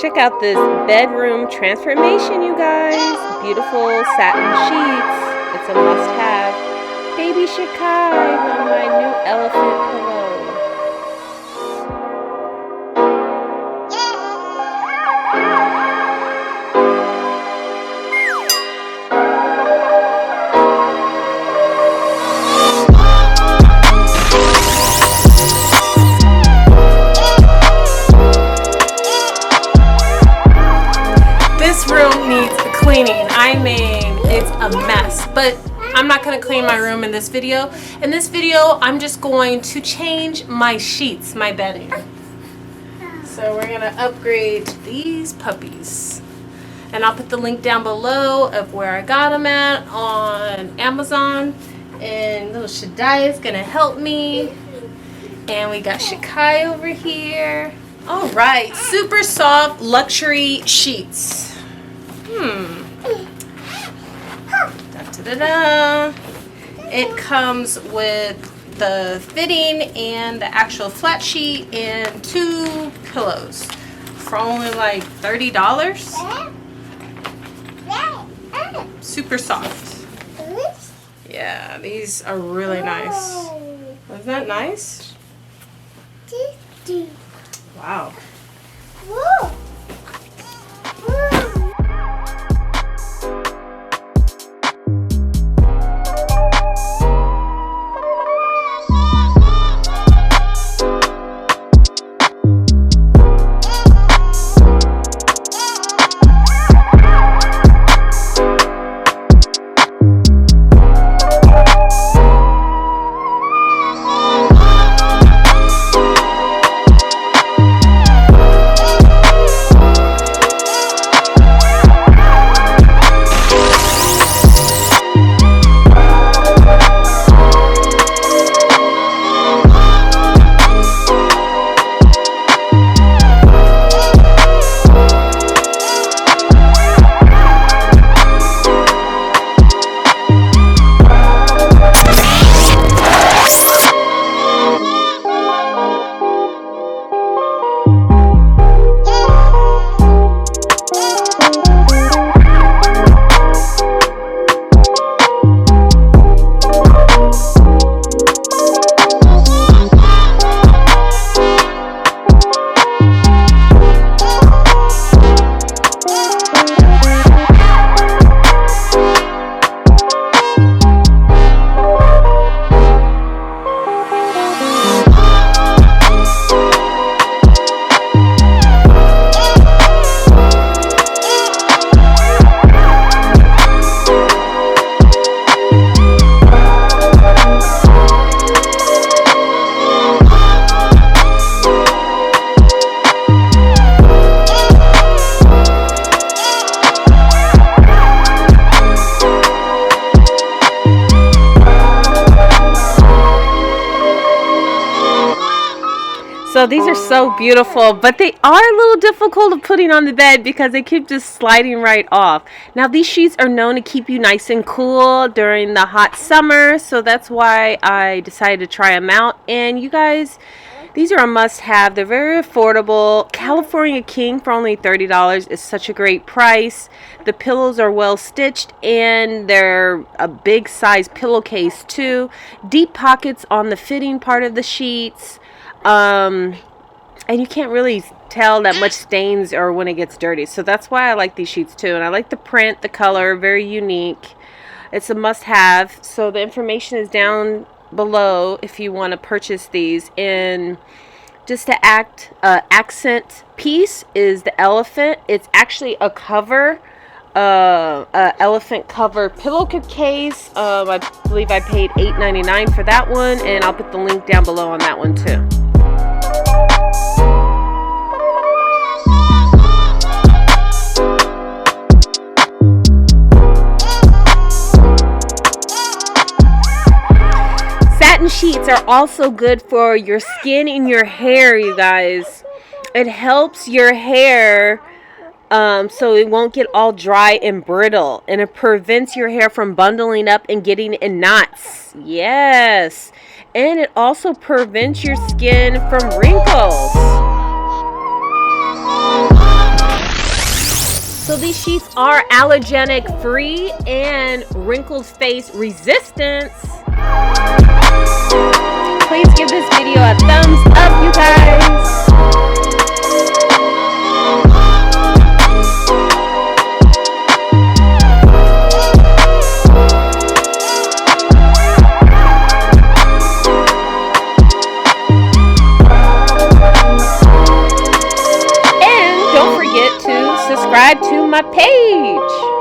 Check out this bedroom transformation, you guys. Beautiful satin sheets. It's a must-have. Baby Shikai on my new elephant pillow. I mean, it's a mess, but I'm not going to clean my room in this video. In this video, I'm just going to change my sheets, my bedding. So we're going to upgrade to these puppies. And I'll put the link down below of where I got them at on Amazon. And little Shaddai is going to help me. And we got Shikai over here. All right, super soft luxury sheets. Da-da-da. It comes with the fitting and the actual flat sheet and 2 pillows for only like $30. Super soft. Yeah, these are really nice. Isn't that nice? Wow. So these are so beautiful, but they are a little difficult of putting on the bed because they keep just sliding right off. Now these sheets are known to keep you nice and cool during the hot summer, so that's why I decided to try them out. And you guys, these are a must-have. They're very affordable. California King for only $30 is such a great price. The pillows are well stitched and they're a big size pillowcase too. Deep pockets on the fitting part of the sheets. And you can't really tell that much stains or when it gets dirty. So that's why I like these sheets too. And I like the print, the color, very unique. It's a must-have. So the information is down below if you want to purchase these. And just to accent piece is the elephant. It's actually a cover, elephant cover pillowcase. I believe I paid $8.99 for that one, and I'll put the link down below on that one too. Satin sheets are also good for your skin and your hair, you guys. It helps your hair so it won't get all dry and brittle, and it prevents your hair from bundling up and getting in knots. Yes, and it also prevents your skin from wrinkles. So these sheets are allergenic free and wrinkles face resistance. Please give this video a thumbs up, you guys. And don't forget to subscribe to my page.